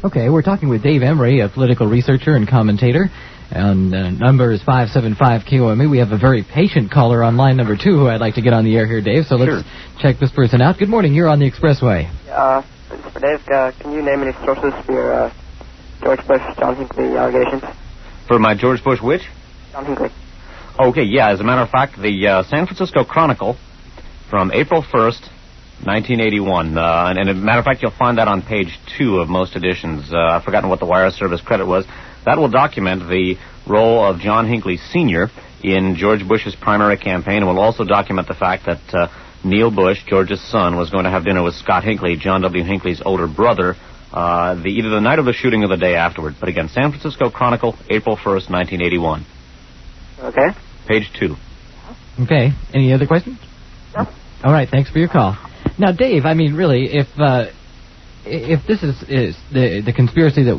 Okay, we're talking with Dave Emery, a political researcher and commentator. And number is 575-KOME. We have a very patient caller on line number 2 who I'd like to get on the air here, Dave. So let's check this person out. Good morning. You're on the Expressway. For Dave, can you name any sources for your George Bush, John Hinckley allegations? For my George Bush which? John Hinckley. Okay, yeah. As a matter of fact, the San Francisco Chronicle from April 1st, 1981. And as a matter of fact, you'll find that on page 2 of most editions. I've forgotten what the wire service credit was. That will document the role of John Hinckley Sr. in George Bush's primary campaign, and will also document the fact that Neil Bush, George's son, was going to have dinner with Scott Hinckley, John W. Hinckley's older brother, either the night of the shooting or the day afterward. But again, San Francisco Chronicle, April 1st, 1981. Okay. Page 2. Okay. Any other questions? No. All right. Thanks for your call. Now, Dave, I mean, really, if this is the conspiracy that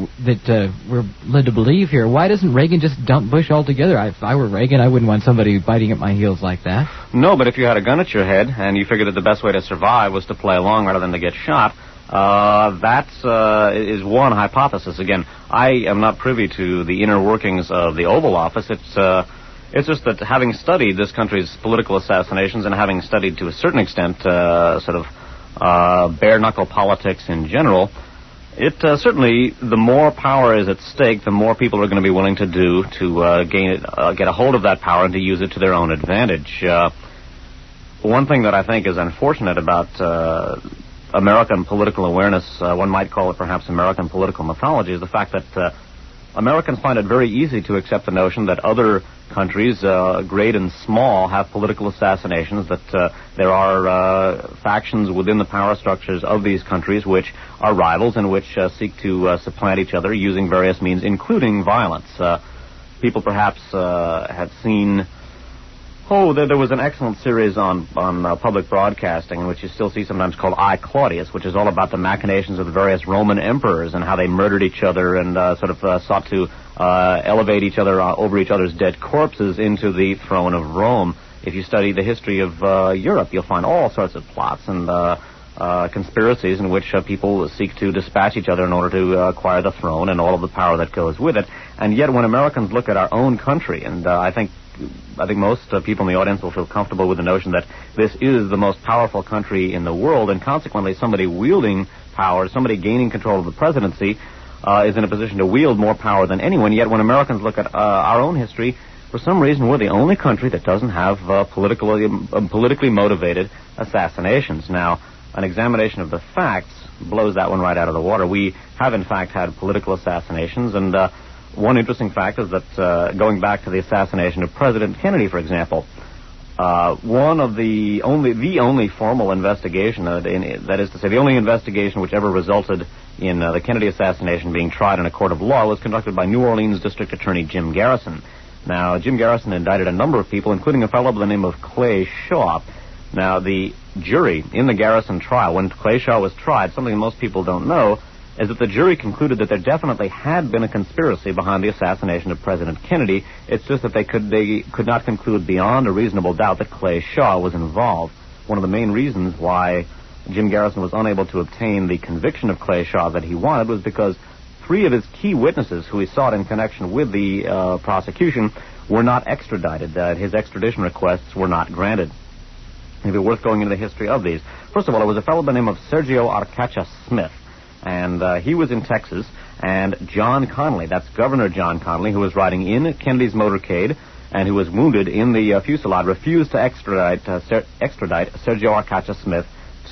we're led to believe here, why doesn't Reagan just dump Bush altogether? If I were Reagan, I wouldn't want somebody biting at my heels like that. No, but if you had a gun at your head and you figured that the best way to survive was to play along rather than to get shot, that is one hypothesis. Again, I am not privy to the inner workings of the Oval Office. It's just that having studied this country's political assassinations and having studied to a certain extent bare-knuckle politics in general, it certainly, the more power is at stake, the more people are going to be willing to do to get a hold of that power and to use it to their own advantage. One thing that I think is unfortunate about American political awareness, one might call it perhaps American political mythology, is the fact that Americans find it very easy to accept the notion that other countries, great and small, have political assassinations, that there are factions within the power structures of these countries which are rivals and which seek to supplant each other using various means, including violence. People perhaps have seen... there was an excellent series on public broadcasting in which you still see sometimes called I, Claudius, which is all about the machinations of the various Roman emperors and how they murdered each other and sought to elevate each other over each other's dead corpses into the throne of Rome. If you study the history of Europe, you'll find all sorts of plots and conspiracies in which people seek to dispatch each other in order to acquire the throne and all of the power that goes with it. And yet when Americans look at our own country, and I think most people in the audience will feel comfortable with the notion that this is the most powerful country in the world, and consequently somebody wielding power, somebody gaining control of the presidency, is in a position to wield more power than anyone. Yet when Americans look at our own history, for some reason we're the only country that doesn't have politically motivated assassinations. Now, an examination of the facts blows that one right out of the water. We have, in fact, had political assassinations, and one interesting fact is that going back to the assassination of President Kennedy, for example, the only formal investigation, that is to say, the only investigation which ever resulted in the Kennedy assassination being tried in a court of law was conducted by New Orleans District Attorney Jim Garrison. Now, Jim Garrison indicted a number of people, including a fellow by the name of Clay Shaw. Now, the jury in the Garrison trial, when Clay Shaw was tried, something most people don't know, is that the jury concluded that there definitely had been a conspiracy behind the assassination of President Kennedy. It's just that they could not conclude beyond a reasonable doubt that Clay Shaw was involved. One of the main reasons why Jim Garrison was unable to obtain the conviction of Clay Shaw that he wanted was because 3 of his key witnesses who he sought in connection with the prosecution were not extradited. His extradition requests were not granted. It'd be worth going into the history of these. First of all, it was a fellow by the name of Sergio Arcacha Smith. And he was in Texas, and John Connally, that's Governor John Connally, who was riding in Kennedy's motorcade and who was wounded in the fusillade, refused to extradite Sergio Arcacha Smith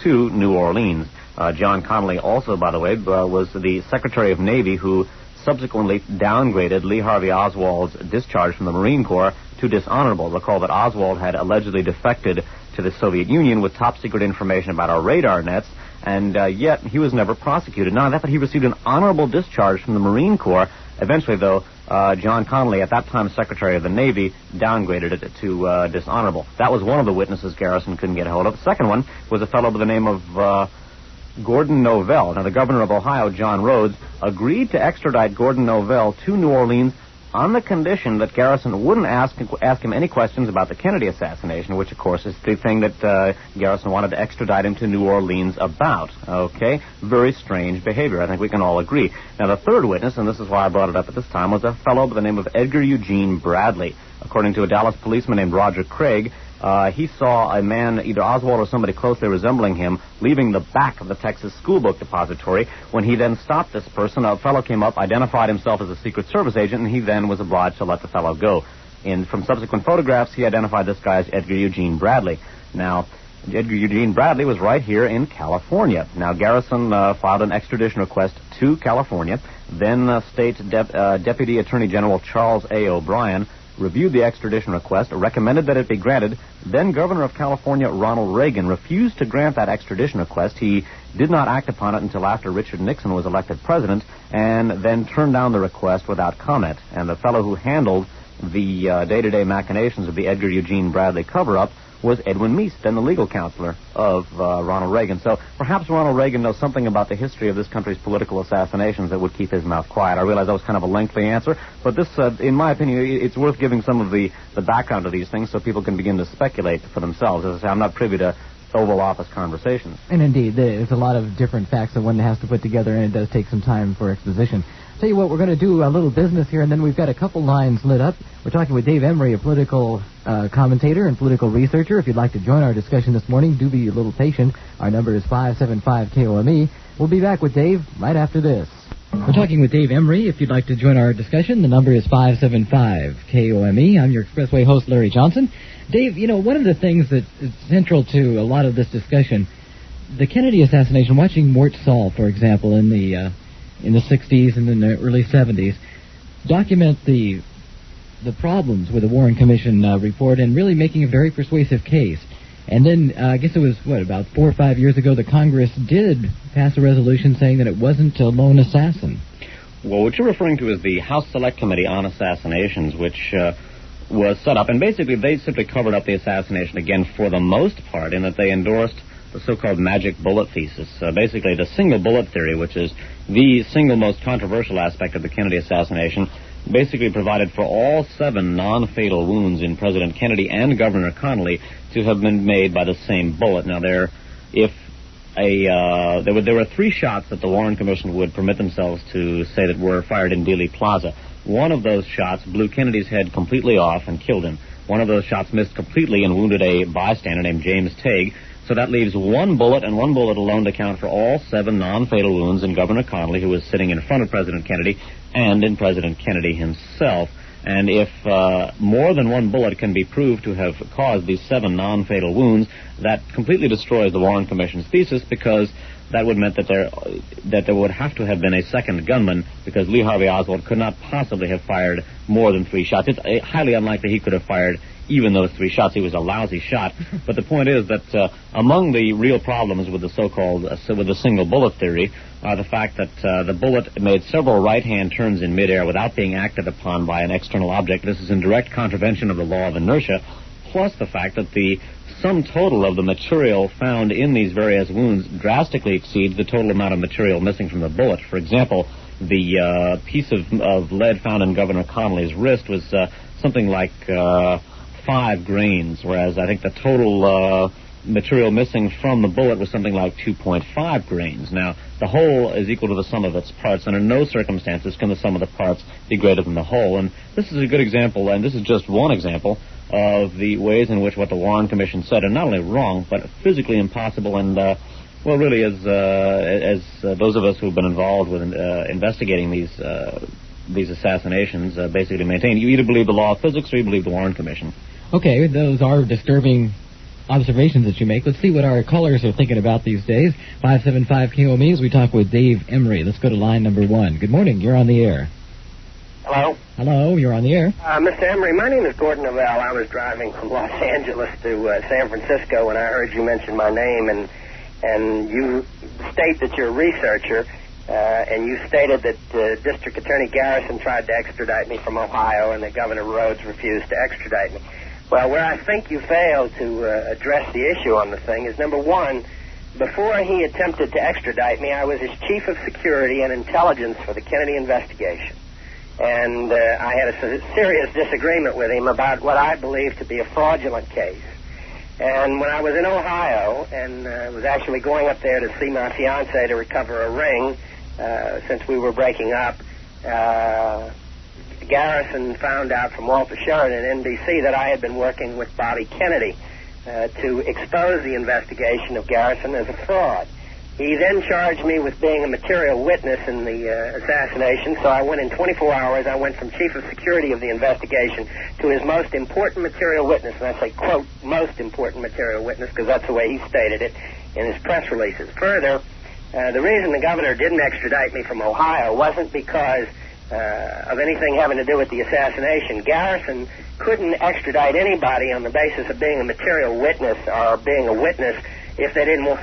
to New Orleans. John Connally also, by the way, was the Secretary of Navy who subsequently downgraded Lee Harvey Oswald's discharge from the Marine Corps to dishonorable. Recall that Oswald had allegedly defected to the Soviet Union with top-secret information about our radar nets, and yet he was never prosecuted. Not only that, but he received an honorable discharge from the Marine Corps. Eventually, though, John Connally, at that time Secretary of the Navy, downgraded it to dishonorable. That was one of the witnesses Garrison couldn't get a hold of. The second one was a fellow by the name of Gordon Novell. Now, the governor of Ohio, John Rhodes, agreed to extradite Gordon Novell to New Orleans on the condition that Garrison wouldn't ask him any questions about the Kennedy assassination, which, of course, is the thing that Garrison wanted to extradite him to New Orleans about. Okay? Very strange behavior. I think we can all agree. Now, the third witness, and this is why I brought it up at this time, was a fellow by the name of Edgar Eugene Bradley. According to a Dallas policeman named Roger Craig, he saw a man, either Oswald or somebody closely resembling him, leaving the back of the Texas school book depository. When he then stopped this person, a fellow came up, identified himself as a Secret Service agent, and he then was obliged to let the fellow go. From subsequent photographs, he identified this guy as Edgar Eugene Bradley. Now, Edgar Eugene Bradley was right here in California. Now, Garrison filed an extradition request to California. Then State Deputy Attorney General Charles A. O'Brien reviewed the extradition request, recommended that it be granted. Then Governor of California Ronald Reagan refused to grant that extradition request. He did not act upon it until after Richard Nixon was elected president, and then turned down the request without comment. And the fellow who handled the day-to-day machinations of the Edgar Eugene Bradley cover-up was Edwin Meese, then the legal counselor of Ronald Reagan. So perhaps Ronald Reagan knows something about the history of this country's political assassinations that would keep his mouth quiet. I realize that was kind of a lengthy answer, but this, in my opinion, it's worth giving some of the background to these things so people can begin to speculate for themselves. As I say, I'm not privy to Oval Office conversations. And indeed, there's a lot of different facts that one has to put together, and it does take some time for exposition. Tell you what, we're going to do a little business here, and then we've got a couple lines lit up. We're talking with Dave Emery, a political commentator and political researcher. If you'd like to join our discussion this morning, do be a little patient. Our number is 575-KOME. We'll be back with Dave right after this. We're talking with Dave Emery. If you'd like to join our discussion, the number is 575-KOME. I'm your Expressway host, Larry Johnson. Dave, you know, one of the things that is central to a lot of this discussion, the Kennedy assassination, watching Mort Saul, for example, in the 60s and in the early 70s, document the problems with the Warren Commission report and really making a very persuasive case. And then, I guess it was, about 4 or 5 years ago, the Congress did pass a resolution saying that it wasn't a lone assassin. Well, what you're referring to is the House Select Committee on Assassinations, which was set up, and basically they simply covered up the assassination again for the most part in that they endorsed the so-called magic bullet thesis, basically the single bullet theory, which is the single most controversial aspect of the Kennedy assassination, basically provided for all 7 non-fatal wounds in President Kennedy and Governor Connally to have been made by the same bullet. Now, there were 3 shots that the Warren Commission would permit themselves to say that were fired in Dealey Plaza. One of those shots blew Kennedy's head completely off and killed him. One of those shots missed completely and wounded a bystander named James Tague. So that leaves 1 bullet and 1 bullet alone to count for all 7 non-fatal wounds in Governor Connally, who was sitting in front of President Kennedy, and in President Kennedy himself. And if more than 1 bullet can be proved to have caused these 7 non-fatal wounds, that completely destroys the Warren Commission's thesis, because that would mean that there would have to have been a second gunman, because Lee Harvey Oswald could not possibly have fired more than 3 shots. It's highly unlikely he could have fired even those 3 shots. He was a lousy shot. But the point is that among the real problems with the so-called with the single bullet theory are the fact that the bullet made several right-hand turns in midair without being acted upon by an external object. This is in direct contravention of the law of inertia, plus the fact that the sum total of the material found in these various wounds drastically exceeds the total amount of material missing from the bullet. For example, the piece of lead found in Governor Connally's wrist was something like 5 grains, whereas I think the total material missing from the bullet was something like 2.5 grains. Now, the whole is equal to the sum of its parts, and in no circumstances can the sum of the parts be greater than the whole. And this is a good example, and this is just one example of the ways in which what the Warren Commission said are not only wrong, but physically impossible, and really, as those of us who've been involved with investigating these assassinations basically maintain, you either believe the law of physics or you believe the Warren Commission. Okay, those are disturbing observations that you make. Let's see what our callers are thinking about these days. 575-KOME as we talk with Dave Emery. Let's go to line number 1. Good morning. You're on the air. Hello? Hello, you're on the air. Mr. Emery, my name is Gordon Novell. I was driving from Los Angeles to San Francisco when I heard you mention my name, and you state that you're a researcher, and you stated that District Attorney Garrison tried to extradite me from Ohio and that Governor Rhodes refused to extradite me. Well, where I think you failed to address the issue on the thing is, number 1, before he attempted to extradite me, I was his chief of security and intelligence for the Kennedy investigation. and I had a serious disagreement with him about what I believed to be a fraudulent case. And when I was in Ohio and was actually going up there to see my fiancée to recover a ring, since we were breaking up, Garrison found out from Walter Sheridan at NBC that I had been working with Bobby Kennedy to expose the investigation of Garrison as a fraud. He then charged me with being a material witness in the assassination, so I went in 24 hours. I went from chief of security of the investigation to his most important material witness, and I say, quote, most important material witness, because that's the way he stated it in his press releases. Further, the reason the governor didn't extradite me from Ohio wasn't because of anything having to do with the assassination. Garrison couldn't extradite anybody on the basis of being a material witness or being a witness if they didn't want.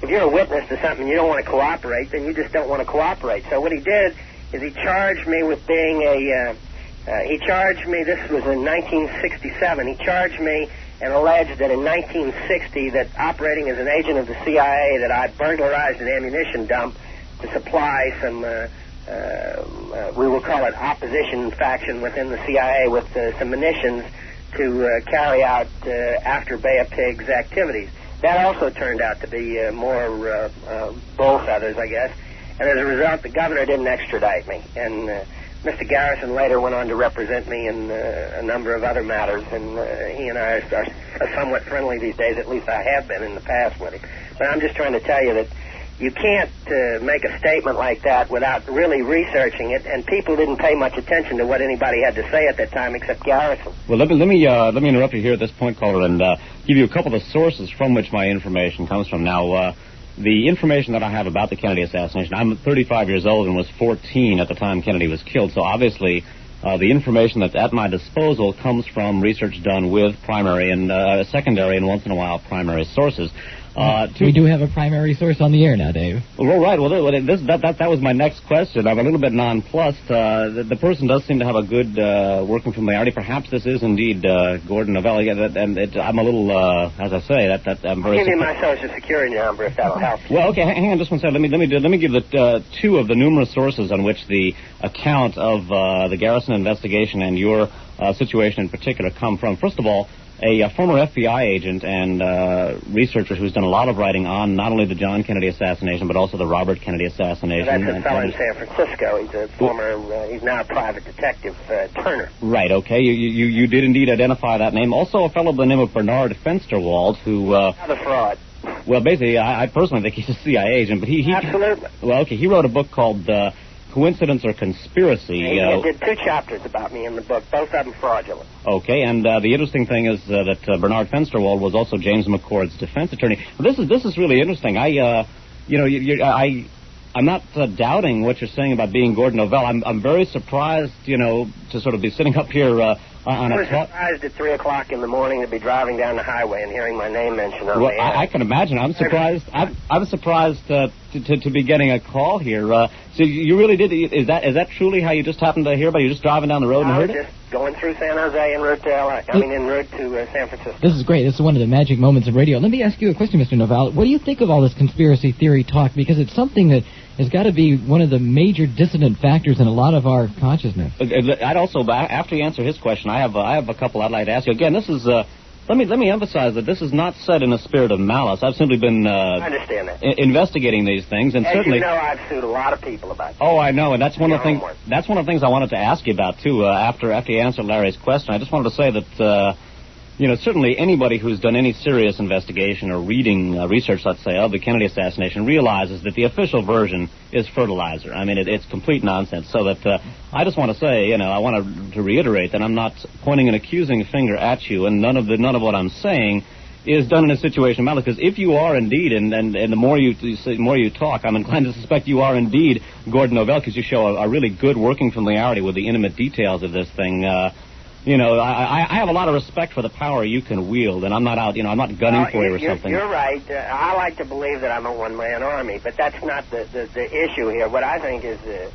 If you're a witness to something and you don't want to cooperate, then you just don't want to cooperate. So what he did is he charged me with being he charged me, this was in 1967, he charged me and alleged that in 1960 that operating as an agent of the CIA that I burglarized an ammunition dump to supply some, we will call it opposition faction within the CIA with some munitions to carry out after Bay of Pigs activities. That also turned out to be more bull feathers, I guess. And as a result, the governor didn't extradite me. And Mr. Garrison later went on to represent me in a number of other matters. And he and I are somewhat friendly these days. At least I have been in the past with him. But I'm just trying to tell you that you can't make a statement like that without really researching it, and people didn't pay much attention to what anybody had to say at that time except Garrison. Well, let me interrupt you here at this point, caller, and give you a couple of sources from which my information comes from. Now, the information that I have about the Kennedy assassination, I'm 35 years old and was 14 at the time Kennedy was killed, so obviously the information that's at my disposal comes from research done with primary and secondary and once in a while primary sources. We do have a primary source on the air now, Dave. Well, right. Well, that was my next question. I'm a little bit nonplussed. The person does seem to have a good working familiarity. Perhaps this is indeed Gordon Novell. Yeah, I'm a little, as I say, I'm very. I'll give you my Social Security number if that'll help. Well, okay. Hang on just one second. Let me give the two of the numerous sources on which the account of the Garrison investigation and your situation in particular come from. First of all, a former FBI agent and researcher who's done a lot of writing on not only the John Kennedy assassination, but also the Robert Kennedy assassination. Well, that's a fellow in San Francisco. He's a former, he's now a private detective, Turner. Right, okay. You did indeed identify that name. Also a fellow by the name of Bernard Fensterwald, who... Another fraud. Well, basically, I personally think he's a CIA agent, but he... Absolutely. Well, okay, he wrote a book called... Coincidence or Conspiracy. He did 2 chapters about me in the book, both of them fraudulent. Okay, and the interesting thing is that Bernard Fensterwald was also James McCord's defense attorney. This is really interesting. I'm not doubting what you're saying about being Gordon Novell. I'm very surprised, to sort of be sitting up here on I was surprised at 3 o'clock in the morning to be driving down the highway and hearing my name mentioned on the air. I can imagine. I'm surprised. I'm surprised to be getting a call here. So you really did? Is that truly how you just happened to hear about it? You're just driving down the road and heard it? Just going through San Jose en route to en route to San Francisco. This is great. This is one of the magic moments of radio. Let me ask you a question, Mr. Novell. What do you think of all this conspiracy theory talk? Because it's something that has got to be one of the major dissonant factors in a lot of our consciousness. I'd also, after you answer his question, I have a couple I'd like to ask you. Again, this is let me emphasize that this is not said in a spirit of malice. I've simply been I understand that. Investigating these things, and as certainly, you know, I've sued a lot of people about this. Oh, I know, and that's one of the things. That's one of the things I wanted to ask you about too. After you answered Larry's question, I just wanted to say that. Certainly anybody who's done any serious investigation or reading research, let's say, of the Kennedy assassination realizes that the official version is fertilizer. I mean, it's complete nonsense. So that I just want to say, I want to reiterate that I'm not pointing an accusing finger at you, and none of what I'm saying is done in a situation of malice. Because if you are indeed, and the more you talk, I'm inclined to suspect you are indeed Gordon Novell, because you show a really good working familiarity with the intimate details of this thing. I have a lot of respect for the power you can wield, and I'm not out, I'm not gunning for you or something. You're right. I like to believe that I'm a one-man army, but that's not the issue here. What I think is the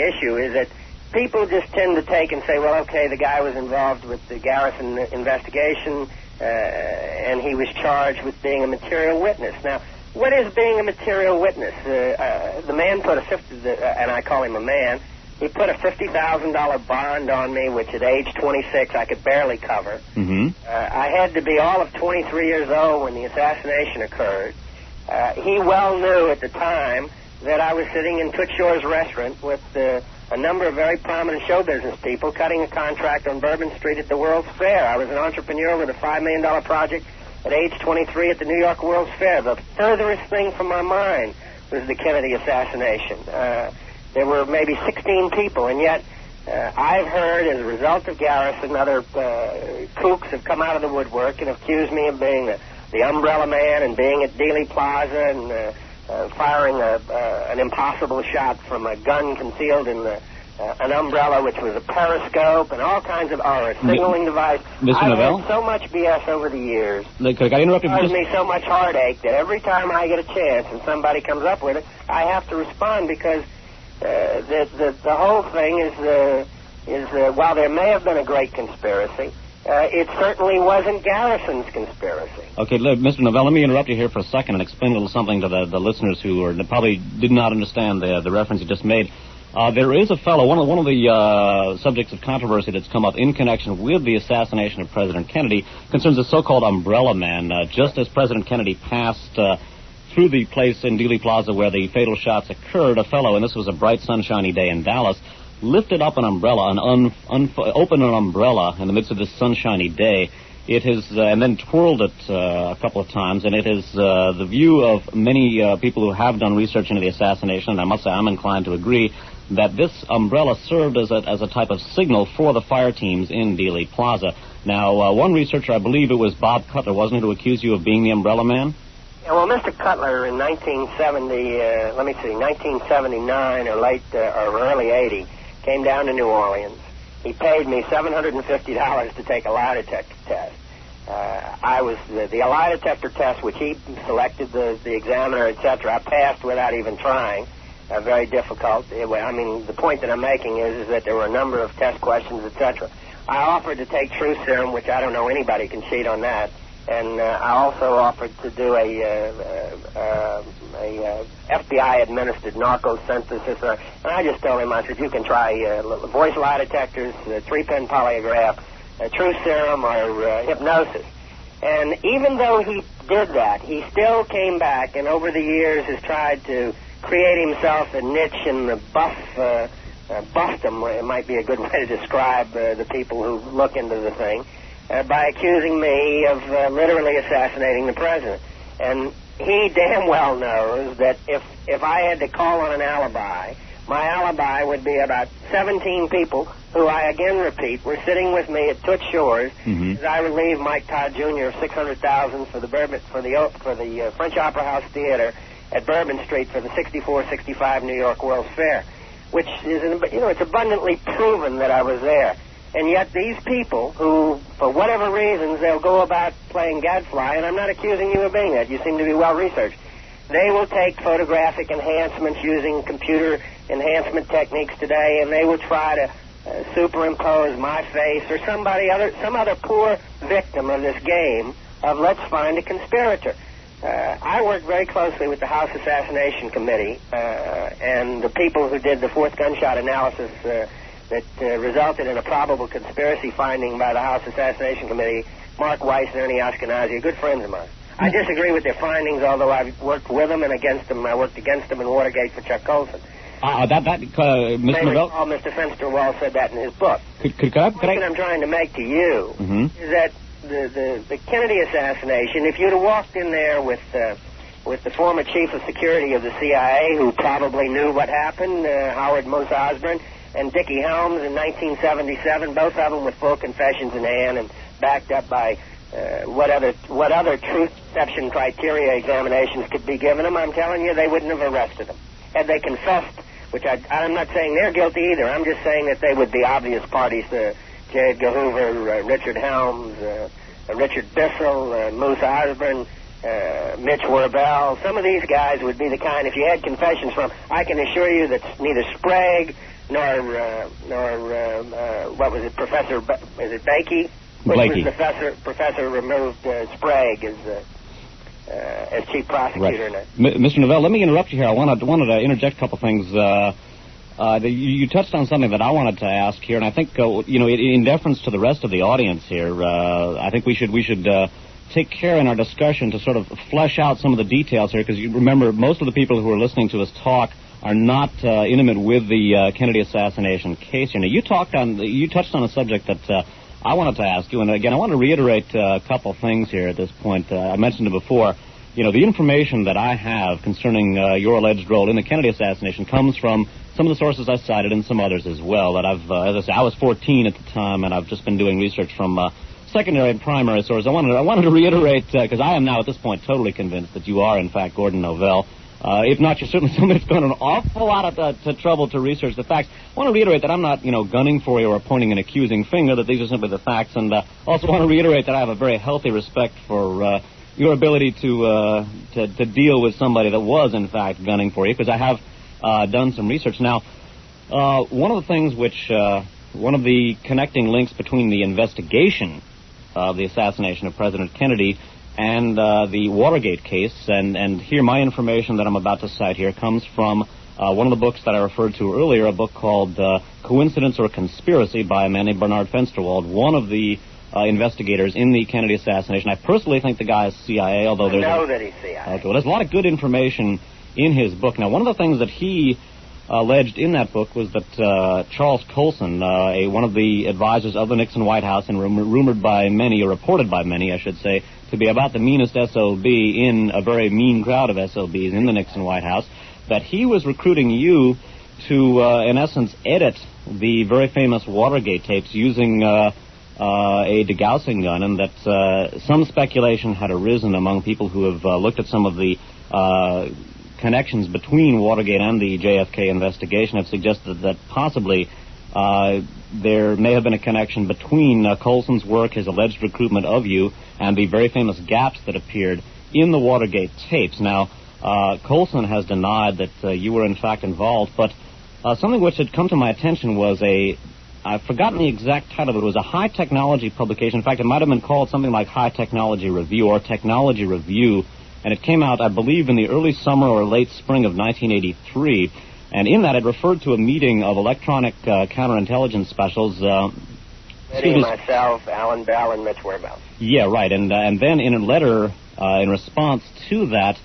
issue is that people just tend to take and say, well, okay, the guy was involved with the Garrison investigation, and he was charged with being a material witness. Now, what is being a material witness? The man put and I call him a man, He put a $50,000 bond on me, which at age 26 I could barely cover. I had to be all of 23 years old when the assassination occurred. He well knew at the time that I was sitting in Toots Shor's restaurant with a number of very prominent show business people cutting a contract on Bourbon Street at the World's Fair. I was an entrepreneur with a $5 million project at age 23 at the New York World's Fair. The furthest thing from my mind was the Kennedy assassination. There were maybe 16 people, and yet I've heard, as a result of Garrison, other kooks have come out of the woodwork and accused me of being the umbrella man and being at Dealey Plaza and firing an impossible shot from a gun concealed in an umbrella, which was a periscope, and all kinds of a signaling device. Mr. Novell? I've heard so much BS over the years. Could I interrupt you? It caused me so much heartache that every time I get a chance and somebody comes up with it, I have to respond because the whole thing is while there may have been a great conspiracy, it certainly wasn't Garrison's conspiracy. Okay, Mr. Novell, let me interrupt you here for a second and explain a little something to the listeners who probably did not understand the reference you just made. There is a fellow, one of the subjects of controversy that's come up in connection with the assassination of President Kennedy concerns the so-called umbrella man. Just as President Kennedy passed through the place in Dealey Plaza where the fatal shots occurred, a fellow, and this was a bright, sunshiny day in Dallas, lifted up an umbrella, opened an umbrella in the midst of this sunshiny day. It has, and then twirled it a couple of times, and it is the view of many people who have done research into the assassination, and I must say I'm inclined to agree, that this umbrella served as a type of signal for the fire teams in Dealey Plaza. Now, one researcher, I believe it was Bob Cutler, wasn't it, who accused you of being the umbrella man? Yeah, well, Mr. Cutler in 1979 or early 80, came down to New Orleans. He paid me $750 to take a lie detector test. I was the lie detector test, which he selected the examiner, etc. I passed without even trying. Very difficult. The point that I'm making is that there were a number of test questions, etc. I offered to take truth serum, which I don't know anybody can cheat on that. And I also offered to do a FBI-administered narco synthesis. And I just told him, I said, you can try voice lie detectors, 3-pin polygraph, truth serum, or hypnosis. And even though he did that, he still came back and over the years has tried to create himself a niche in the buffdom. It might be a good way to describe the people who look into the thing. By accusing me of literally assassinating the president. And he damn well knows that if I had to call on an alibi, my alibi would be about 17 people who, I again repeat, were sitting with me at Toots Shor's as I relieved Mike Todd Jr. of $600,000 for the French Opera House Theater at Bourbon Street for the 64-65 New York World's Fair, which is, it's abundantly proven that I was there. And yet these people who, for whatever reasons, they'll go about playing gadfly, and I'm not accusing you of being that. You seem to be well-researched. They will take photographic enhancements using computer enhancement techniques today, and they will try to superimpose my face or some other poor victim of this game of let's find a conspirator. I worked very closely with the House Assassination Committee and the people who did the fourth gunshot analysis that resulted in a probable conspiracy finding by the House Assassination Committee, Mark Weiss and Ernie Ashkenazi, are good friends of mine. I disagree with their findings, although I've worked with them and against them. I worked against them in Watergate for Chuck Colson. Mr. Novell? Mr. Fensterwall said that in his book. The point I'm trying to make to you is that the Kennedy assassination, if you'd have walked in there with the former chief of security of the CIA, who probably knew what happened, Howard Moose Osborne, and Dickie Helms in 1977, both of them with full confessions in hand and backed up by what other truth perception criteria examinations could be given them, I'm telling you, they wouldn't have arrested them. Had they confessed, which I'm not saying they're guilty either, I'm just saying that they would be obvious parties, J. Edgar Hoover, Richard Helms, Richard Bissell, Moose Osborne, Mitch Werbel. Some of these guys would be the kind, if you had confessions from, I can assure you that neither Sprague nor what was it, Professor, is it Bakey? Blakey. Was Professor removed Sprague as chief prosecutor. Right. Mr. Novell, let me interrupt you here. I wanted to interject a couple things. You touched on something that I wanted to ask here, and I think, in deference to the rest of the audience here, I think we should take care in our discussion to sort of flesh out some of the details here, because you remember, most of the people who are listening to us talk are not intimate with the Kennedy assassination case. You touched on a subject that I wanted to ask you, and again, I want to reiterate a couple things here at this point. I mentioned it before. The information that I have concerning your alleged role in the Kennedy assassination comes from some of the sources I cited and some others as well. That I've, as I say, I was 14 at the time, and I've just been doing research from secondary and primary sources. I wanted to reiterate, because I am now at this point totally convinced that you are, in fact, Gordon Novell. If not, you're certainly somebody that's gone an awful lot of trouble to research the facts. I want to reiterate that I'm not, gunning for you or pointing an accusing finger, that these are simply the facts, and also want to reiterate that I have a very healthy respect for your ability to deal with somebody that was, in fact, gunning for you, because I have done some research. Now, one of the things which, one of the connecting links between the investigation of the assassination of President Kennedy and the Watergate case, and here my information that I'm about to cite here comes from one of the books that I referred to earlier, a book called Coincidence or Conspiracy by a man named Bernard Fensterwald, one of the investigators in the Kennedy assassination. I personally think the guy is CIA, although there's... I know that he's CIA. Okay, well, there's a lot of good information in his book. Now, one of the things that he alleged in that book was that Charles Colson, one of the advisors of the Nixon White House, and rumored by many, or reported by many, I should say, to be about the meanest SOB in a very mean crowd of SOBs in the Nixon White House, that he was recruiting you to, in essence, edit the very famous Watergate tapes using a degaussing gun, and that some speculation had arisen among people who have looked at some of the connections between Watergate and the JFK investigation, have suggested that possibly there may have been a connection between Colson's work, his alleged recruitment of you, and the very famous gaps that appeared in the Watergate tapes. Now, Colson has denied that you were in fact involved, but something which had come to my attention was I've forgotten the exact title, but it was a high technology publication. In fact, it might have been called something like High Technology Review or Technology Review, and it came out, I believe, in the early summer or late spring of 1983. And in that, it referred to a meeting of electronic counterintelligence specials. Eddie, myself, Alan Bell, and Mitch Werbeil. Yeah, right. And then in a letter in response to that,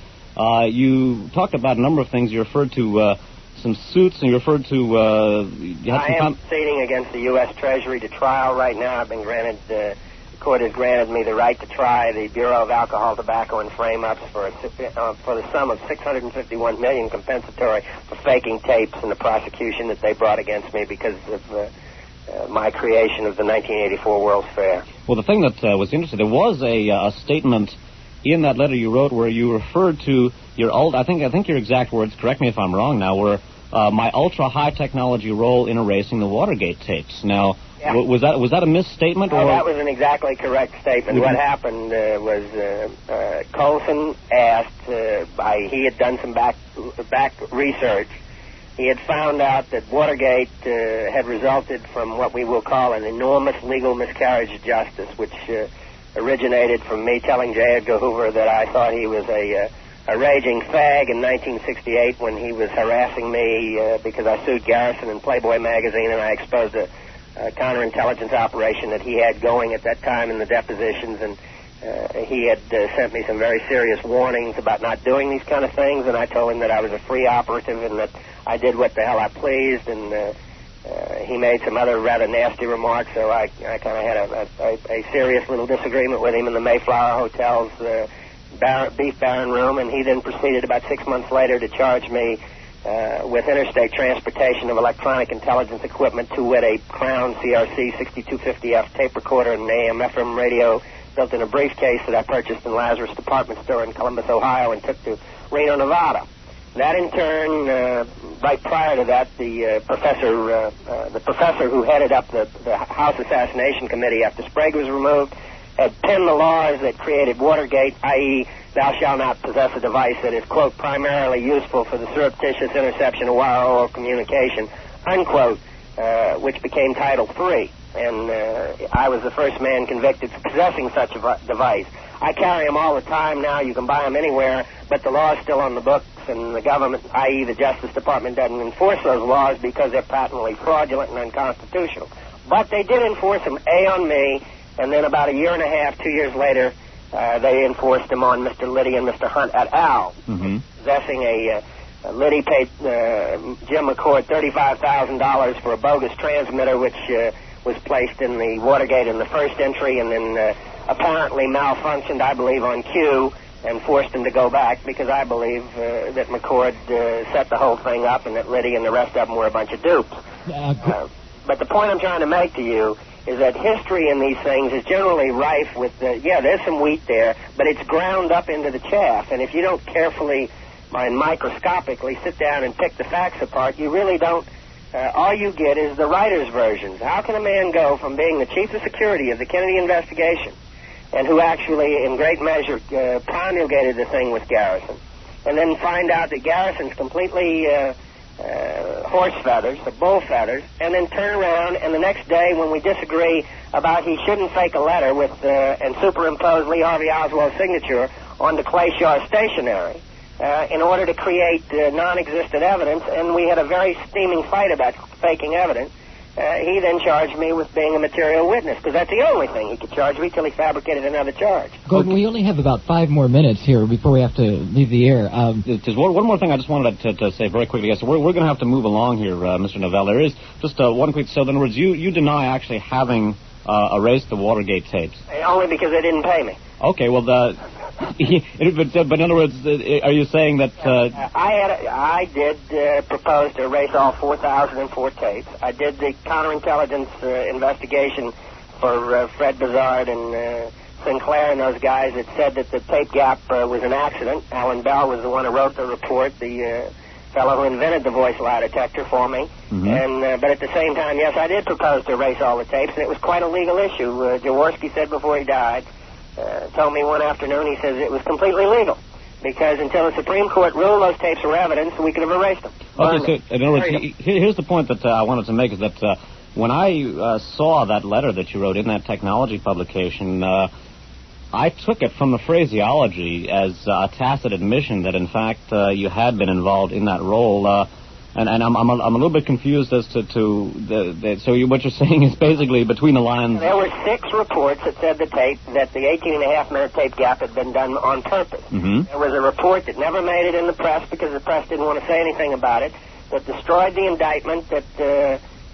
you talked about a number of things. You referred to some suits, and you referred to... I am proceeding against the U.S. Treasury to trial right now. I've been granted... the court has granted me the right to try the Bureau of Alcohol, Tobacco, and Frame-Ups for the sum of $651 million compensatory for faking tapes in the prosecution that they brought against me because of my creation of the 1984 World's Fair. Well, the thing that was interesting, there was a statement in that letter you wrote where you referred to your I think your exact words, correct me if I'm wrong now, were my ultra-high technology role in erasing the Watergate tapes. Now, yeah. Was that a misstatement? No, that was an exactly correct statement. What happened was Colson asked, he had done some back research. He had found out that Watergate had resulted from what we will call an enormous legal miscarriage of justice, which originated from me telling J. Edgar Hoover that I thought he was a raging fag in 1968 when he was harassing me because I sued Garrison in Playboy magazine, and I exposed a counterintelligence operation that he had going at that time in the depositions, and he had sent me some very serious warnings about not doing these kind of things, and I told him that I was a free operative and that I did what the hell I pleased, and he made some other rather nasty remarks, so I kind of had a serious little disagreement with him in the Mayflower Hotel's beef baron room, and he then proceeded about 6 months later to charge me with interstate transportation of electronic intelligence equipment, to wit a Crown CRC 6250F tape recorder and an AM/FM radio built in a briefcase that I purchased in Lazarus Department Store in Columbus, Ohio, and took to Reno, Nevada. That in turn, right prior to that, the professor who headed up the House Assassination Committee after Sprague was removed had penned the laws that created Watergate, i.e., thou shalt not possess a device that is, quote, primarily useful for the surreptitious interception of wire or communication, unquote, which became Title III. And I was the first man convicted for possessing such a device. I carry them all the time now. You can buy them anywhere, but the law is still on the books, and the government, i.e. the Justice Department, doesn't enforce those laws because they're patently fraudulent and unconstitutional. But they did enforce them, on me, and then about a year and a half, 2 years later, they enforced them on Mr. Liddy and Mr. Hunt et al. Possessing Liddy paid Jim McCord $35,000 for a bogus transmitter, which was placed in the Watergate in the first entry, and then apparently malfunctioned, I believe, on cue, and forced him to go back because I believe that McCord set the whole thing up, and that Liddy and the rest of them were a bunch of dupes. But the point I'm trying to make to you is that history in these things is generally rife with, there's some wheat there, but it's ground up into the chaff, and if you don't carefully and microscopically sit down and pick the facts apart, you really don't. All you get is the writer's versions. How can a man go from being the chief of security of the Kennedy investigation, and who actually, in great measure, promulgated the thing with Garrison, and then find out that Garrison's completely horse feathers, the bull feathers, and then turn around and the next day when we disagree about he shouldn't fake a letter with and superimpose Lee Harvey Oswald's signature onto Clay Shaw's stationery in order to create non-existent evidence, and we had a very steaming fight about faking evidence. He then charged me with being a material witness, because that's the only thing he could charge me till he fabricated another charge. Gordon, we only have about 5 more minutes here before we have to leave the air. There's one more thing I just wanted to say very quickly. Yes, we're going to have to move along here, Mr. Novell. There is just one quick... So, in other words, you deny actually having erased the Watergate tapes. Only because they didn't pay me. Okay, well, but in other words, are you saying that... I did propose to erase all 4,004 tapes. I did the counterintelligence investigation for Fred Bizard and Sinclair and those guys that said that the tape gap was an accident. Alan Bell was the one who wrote the report, the fellow who invented the voice lie detector for me. And but at the same time, yes, I did propose to erase all the tapes, and it was quite a legal issue. Jaworski said before he died, told me one afternoon, he says it was completely legal, because until the Supreme Court ruled those tapes were evidence, we could have erased them. Okay, so in other words, here's the point that I wanted to make, is that when I saw that letter that you wrote in that technology publication, I took it from the phraseology as a tacit admission that, in fact, you had been involved in that role. And I'm a little bit confused as to what you're saying is basically between the lines. There were 6 reports that said that the 18-and-a-half-minute tape gap had been done on purpose. There was a report that never made it in the press because the press didn't want to say anything about it, that destroyed the indictment, that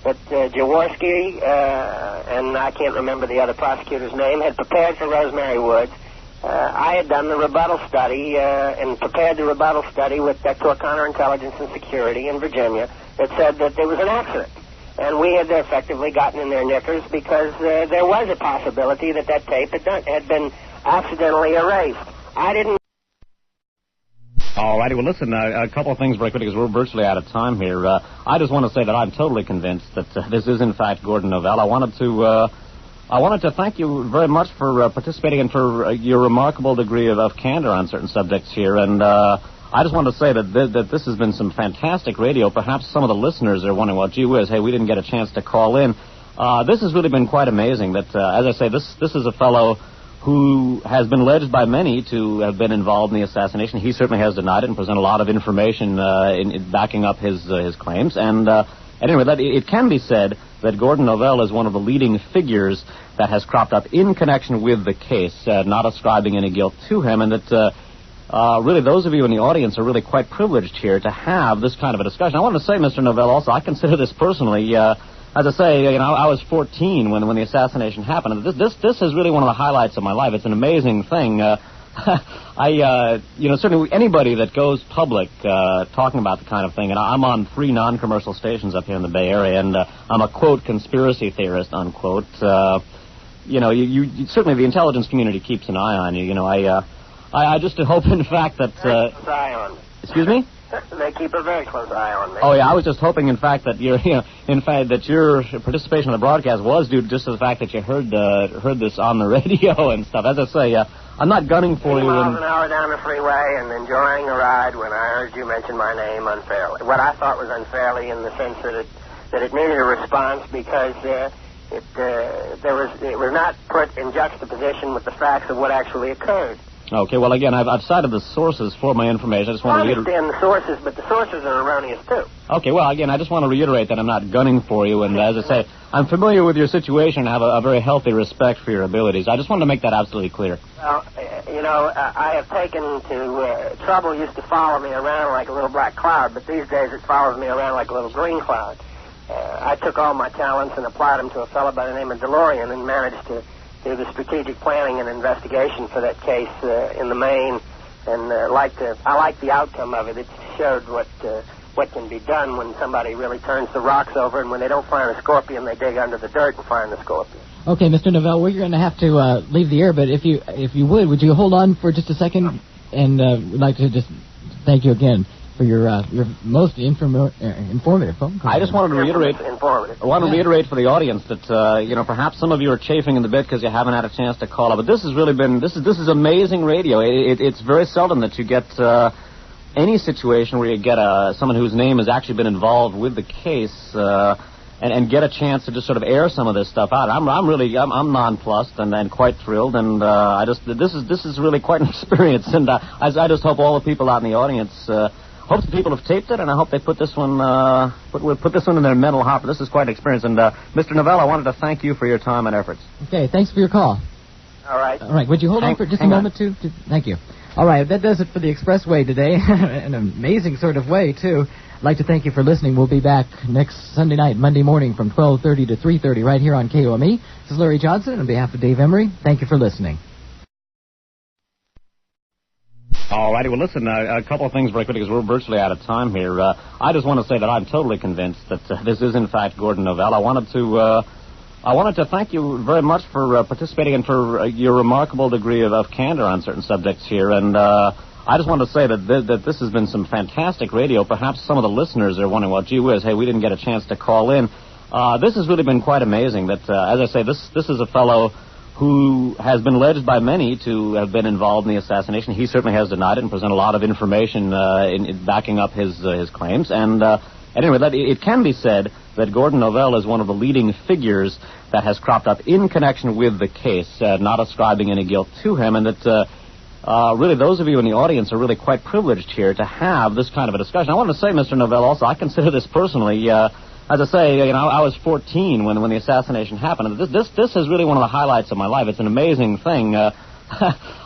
Jaworski and I can't remember the other prosecutor's name had prepared for Rosemary Woods. I had done the rebuttal study and prepared the rebuttal study with Tort Counterintelligence and Security in Virginia that said that there was an accident. And we had effectively gotten in their knickers because there was a possibility that tape had been accidentally erased. I didn't... All righty. Well, listen, a couple of things very quickly because we're virtually out of time here. I just want to say that I'm totally convinced that this is, in fact, Gordon Novell. I wanted to thank you very much for participating and for your remarkable degree of candor on certain subjects here. And I just want to say that this has been some fantastic radio. Perhaps some of the listeners are wondering, well, gee whiz, hey, we didn't get a chance to call in. This has really been quite amazing. That, as I say, this is a fellow who has been alleged by many to have been involved in the assassination. He certainly has denied it and presented a lot of information in backing up his claims. And anyway, it can be said that Gordon Novell is one of the leading figures that has cropped up in connection with the case, not ascribing any guilt to him, and that really those of you in the audience are really quite privileged here to have this kind of a discussion. I want to say, Mr. Novell, also, I consider this personally... as I say, I was 14 when the assassination happened. This is really one of the highlights of my life. It's an amazing thing. Certainly anybody that goes public talking about the kind of thing, and I'm on 3 non-commercial stations up here in the Bay Area, and I'm a, quote, conspiracy theorist, unquote. You certainly the intelligence community keeps an eye on you. I just hope, in fact, that... eye on. Excuse me? They keep a very close eye on me. Oh yeah, I was just hoping, in fact, that your participation in the broadcast was due just to the fact that you heard this on the radio and stuff. As I say, I'm not gunning for you. 80 miles an hour down the freeway and enjoying the ride when I heard you mention my name unfairly. What I thought was unfairly in the sense that it needed a response because it was not put in juxtaposition with the facts of what actually occurred. Okay, well, again, I've cited the sources for my information. I just want to understand the sources, but the sources are erroneous, too. Okay, well, again, I just want to reiterate that I'm not gunning for you, and as I say, I'm familiar with your situation and have a very healthy respect for your abilities. I just wanted to make that absolutely clear. Well, I have taken to trouble used to follow me around like a little black cloud, but these days it follows me around like a little green cloud. I took all my talents and applied them to a fellow by the name of DeLorean and managed to do the strategic planning and investigation for that case in the main, and I like the outcome of it. It showed what can be done when somebody really turns the rocks over, and when they don't find a scorpion, they dig under the dirt and find the scorpion. Okay, Mr. Novell, we're going to have to leave the air, but if you would you hold on for just a second, and we'd like to just thank you again for your most informative phone call. I just wanted to reiterate. I want to reiterate for the audience that perhaps some of you are chafing in the bit because you haven't had a chance to call up. But this has really been this is amazing radio. It's very seldom that you get any situation where you get someone whose name has actually been involved with the case and get a chance to just sort of air some of this stuff out. I'm nonplussed and quite thrilled, and this is really quite an experience. And I just hope all the people out in the audience. Hope the people have taped it, and I hope they put this one put this one in their mental hopper. This is quite an experience. And Mr. Novell, I wanted to thank you for your time and efforts. Okay, thanks for your call. All right. All right, would you hold on for just a moment, too? Thank you. All right, that does it for the Expressway today. An amazing sort of way, too. I'd like to thank you for listening. We'll be back next Sunday night, Monday morning from 12:30 to 3:30 right here on KOME. This is Larry Johnson on behalf of Dave Emery. Thank you for listening. All righty, well, listen, a couple of things very quickly because we're virtually out of time here. I just want to say that I'm totally convinced that this is, in fact, Gordon Novell. I wanted to thank you very much for participating and for your remarkable degree of candor on certain subjects here. And I just wanted to say that this has been some fantastic radio. Perhaps some of the listeners are wondering, well, gee whiz, hey, we didn't get a chance to call in. This has really been quite amazing. That, as I say, this is a fellow who has been alleged by many to have been involved in the assassination. He certainly has denied it and presented a lot of information in backing up his claims. And anyway, it can be said that Gordon Novell is one of the leading figures that has cropped up in connection with the case, not ascribing any guilt to him, and that really those of you in the audience are really quite privileged here to have this kind of a discussion. I wanted to say, Mr. Novell, also, I consider this personally. As I say, I was 14 when the assassination happened. This is really one of the highlights of my life. It's an amazing thing.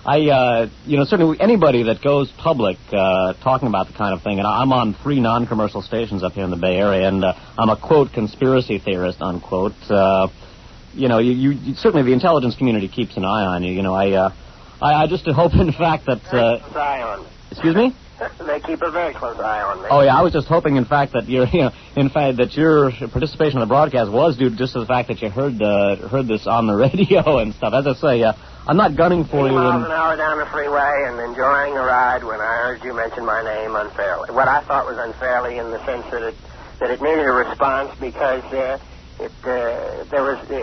Certainly anybody that goes public talking about the kind of thing, and I'm on 3 non-commercial stations up here in the Bay Area, and I'm a, quote, conspiracy theorist, unquote. You certainly the intelligence community keeps an eye on you. I just hope, in fact, that... eye on me. Excuse me? They keep a very close eye on me. Oh yeah, I was just hoping, in fact, that your participation in the broadcast was due just to the fact that you heard this on the radio and stuff. As I say, I'm not gunning for you. 80 miles an hour down the freeway and enjoying a ride when I heard you mention my name unfairly. What I thought was unfairly in the sense that it needed a response because it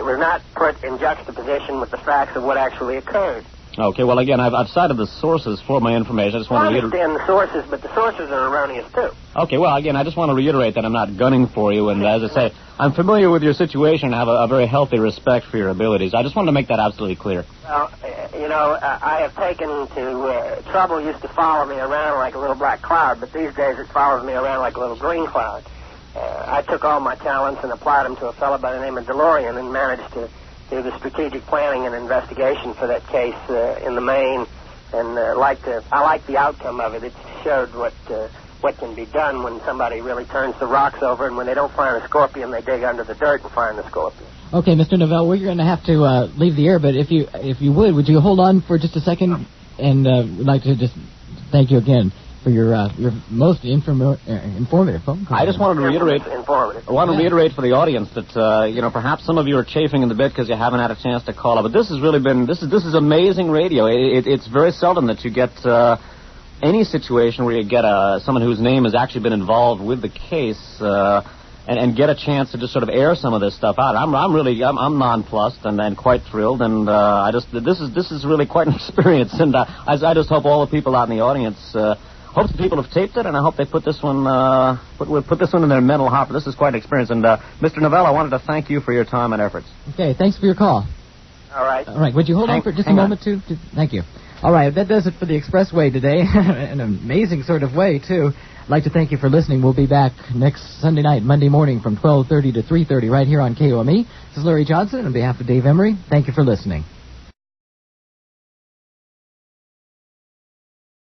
was not put in juxtaposition with the facts of what actually occurred. Okay, well, again, I've cited the sources for my information. I just want to understand the sources, but the sources are erroneous, too. Okay, well, again, I just want to reiterate that I'm not gunning for you, and as I say, I'm familiar with your situation and have a very healthy respect for your abilities. I just wanted to make that absolutely clear. Well, I have taken to trouble used to follow me around like a little black cloud, but these days it follows me around like a little green cloud. I took all my talents and applied them to a fellow by the name of DeLorean and managed to do the strategic planning and investigation for that case in the main, and I like the outcome of it. It showed what can be done when somebody really turns the rocks over, and when they don't find a scorpion, they dig under the dirt and find the scorpion. Okay, Mr. Novell, we're going to have to leave the air, but if you would you hold on for just a second, and we'd like to just thank you again for your most informative phone call. I just wanted to reiterate. I want to reiterate for the audience that perhaps some of you are chafing in the bit because you haven't had a chance to call up. But this has really been this is amazing radio. It's very seldom that you get any situation where you get someone whose name has actually been involved with the case and get a chance to just sort of air some of this stuff out. I'm nonplussed and quite thrilled, and this is really quite an experience. And I just hope all the people out in the audience. hope the people have taped it, and I hope they put this one put this one in their mental hopper. This is quite an experience. And Mr. Novell, I wanted to thank you for your time and efforts. Okay, thanks for your call. All right. All right, would you hold on for just a moment, too? Thank you. All right, that does it for the Expressway today. An amazing sort of way, too. I'd like to thank you for listening. We'll be back next Sunday night, Monday morning from 12:30 to 3:30 right here on KOME. This is Larry Johnson. On behalf of Dave Emery, thank you for listening.